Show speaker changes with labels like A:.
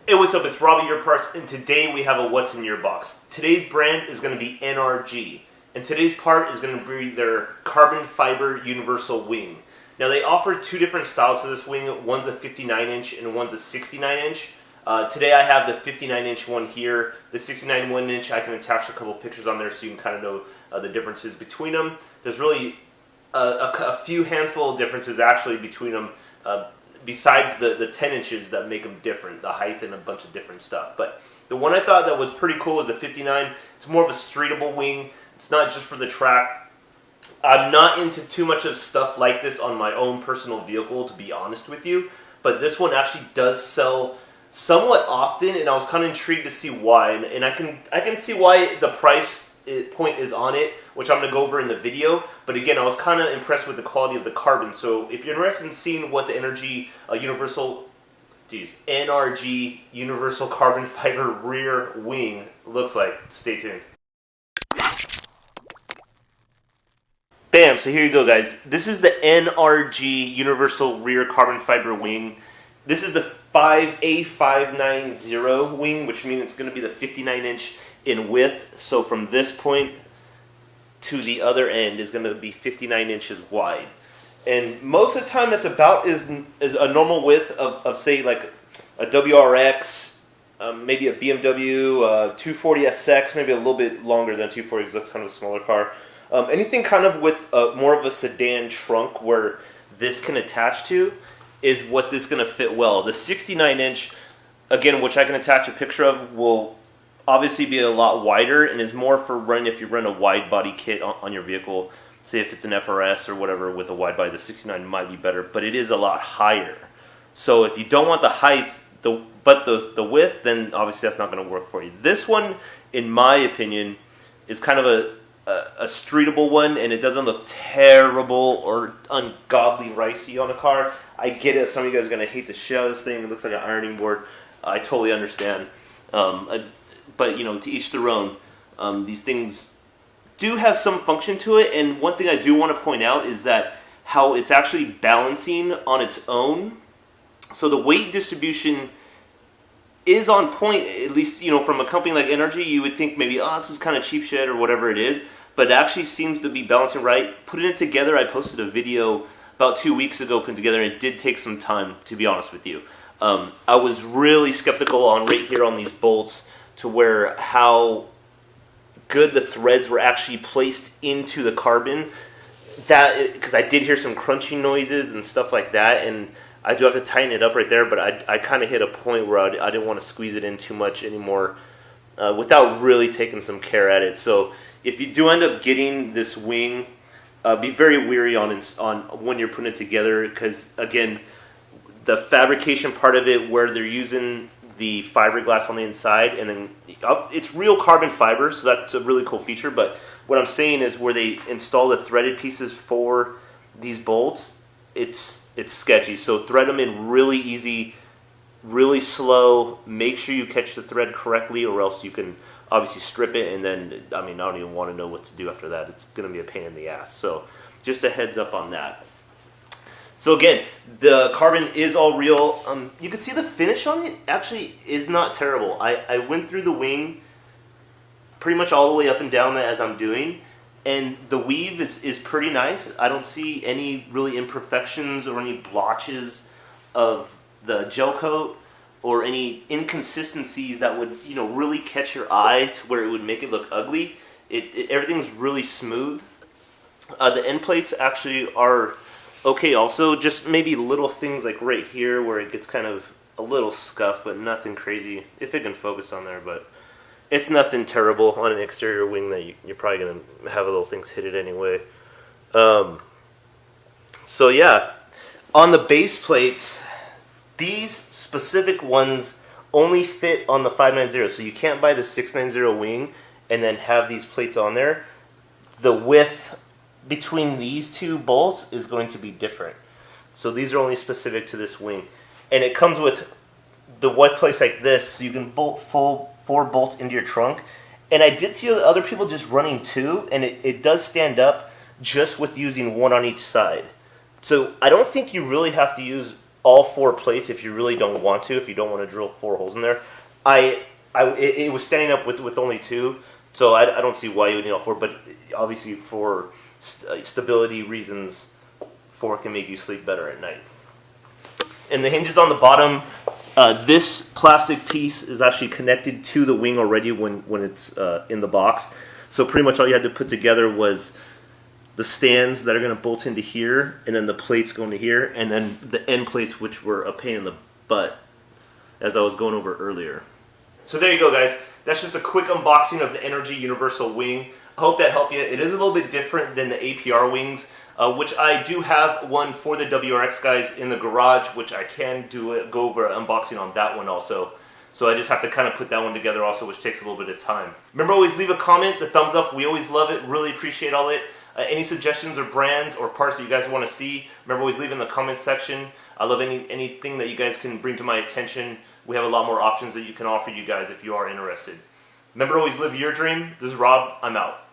A: Hey, what's up? It's Robbie Your Parts, and today we have a What's in Your Box. Today's brand is going to be NRG, and today's part is going to be their carbon fiber universal wing. Now, they offer two different styles to this wing. One's a 59-inch and one's a 69-inch. Today I have the 59-inch one here. The 69-inch, I can attach a couple pictures on there so you can kind of know the differences between them. There's really a few handful of differences actually between them. Besides the 10 inches that make them different, the height and a bunch of different stuff. But the one I thought that was pretty cool is the 59. It's more of a streetable wing. It's not just for the track. I'm not into too much of stuff like this on my own personal vehicle, to be honest with you. But this one actually does sell somewhat often, and I was kind of intrigued to see why. And I can see why the price point is on it, which I'm going to go over in the video. But again, I was kind of impressed with the quality of the carbon. So if you're interested in seeing what the NRG Universal Carbon Fiber Rear Wing looks like, stay tuned. Bam, so here you go, guys. This is the NRG Universal Rear Carbon Fiber Wing. This is the CARB-A590 wing, which means it's going to be the 59-inch in width. So from this point to the other end is going to be 59 inches wide. And most of the time that's about is a normal width of say like a WRX, maybe a BMW 240SX, maybe a little bit longer than 240 because that's kind of a smaller car. Anything kind of with more of a sedan trunk where this can attach to is what this is going to fit well. The 69-inch, again, which I can attach a picture of, will obviously be a lot wider and is more for running if you run a wide body kit on your vehicle. Say if it's an FRS or whatever with a wide body, the 69 might be better, but it is a lot higher. So if you don't want the height, but the width, then obviously that's not going to work for you. This one, in my opinion, is kind of a streetable one, and it doesn't look terrible or ungodly ricey on a car. I get it. Some of you guys are going to hate the shit out of this thing. It looks like an ironing board. I totally understand. But, you know, to each their own. These things do have some function to it, and one thing I do want to point out is that how it's actually balancing on its own. So the weight distribution is on point, at least, you know, from a company like NRG, you would think maybe, oh, this is kind of cheap shit or whatever it is, but it actually seems to be balancing right. Putting it together, I posted a video about 2 weeks ago putting together, and it did take some time, to be honest with you. I was really skeptical on right here on these bolts, to where how good the threads were actually placed into the carbon. That, because I did hear some crunching noises and stuff like that, and I do have to tighten it up right there, but I kind of hit a point where I didn't want to squeeze it in too much anymore without really taking some care at it. So if you do end up getting this wing, be very wary on when you're putting it together, because again, the fabrication part of it, where they're using the fiberglass on the inside, and then it's real carbon fiber, so that's a really cool feature. But what I'm saying is where they install the threaded pieces for these bolts, it's sketchy. So thread them in really easy, really slow. Make sure you catch the thread correctly, or else you can obviously strip it, and then, I mean, I don't even want to know what to do after that. It's going to be a pain in the ass. So just a heads up on that. So again, the carbon is all real. You can see the finish on it actually is not terrible. I went through the wing pretty much all the way up and down as I'm doing, and the weave is pretty nice. I don't see any really imperfections or any blotches of the gel coat or any inconsistencies that would, you know, really catch your eye to where it would make it look ugly. Everything's really smooth. The end plates actually are okay also, just maybe little things like right here where it gets kind of a little scuffed, but nothing crazy, if it can focus on there. But it's nothing terrible on an exterior wing that you're probably going to have little things hit it anyway. So yeah, on the base plates, these specific ones only fit on the 590, so you can't buy the 690 wing and then have these plates on there. The width between these two bolts is going to be different. So these are only specific to this wing. And it comes with the width place like this, so you can bolt 4 bolts into your trunk. And I did see other people just running 2, and it does stand up just with using one on each side. So I don't think you really have to use all 4 plates if you really don't want to, if you don't want to drill 4 holes in there. It was standing up with only 2, so I don't see why you would need all 4, but obviously for stability reasons, 4 can make you sleep better at night. And the hinges on the bottom, this plastic piece is actually connected to the wing already when it's in the box. So pretty much all you had to put together was the stands that are going to bolt into here, and then the plates going to here, and then the end plates, which were a pain in the butt, as I was going over earlier. So there you go, guys. That's just a quick unboxing of the Energy Universal Wing. I hope that helped you. It is a little bit different than the APR wings, which I do have one for the WRX guys in the garage, which I can go over an unboxing on that one also. So I just have to kind of put that one together also, which takes a little bit of time. Remember, always leave a comment, the thumbs up. We always love it. Really appreciate all it. Any suggestions or brands or parts that you guys want to see, remember, always leave in the comments section. I love anything that you guys can bring to my attention. We have a lot more options that you can offer you guys if you are interested. Remember, always live your dream. This is Rob. I'm out.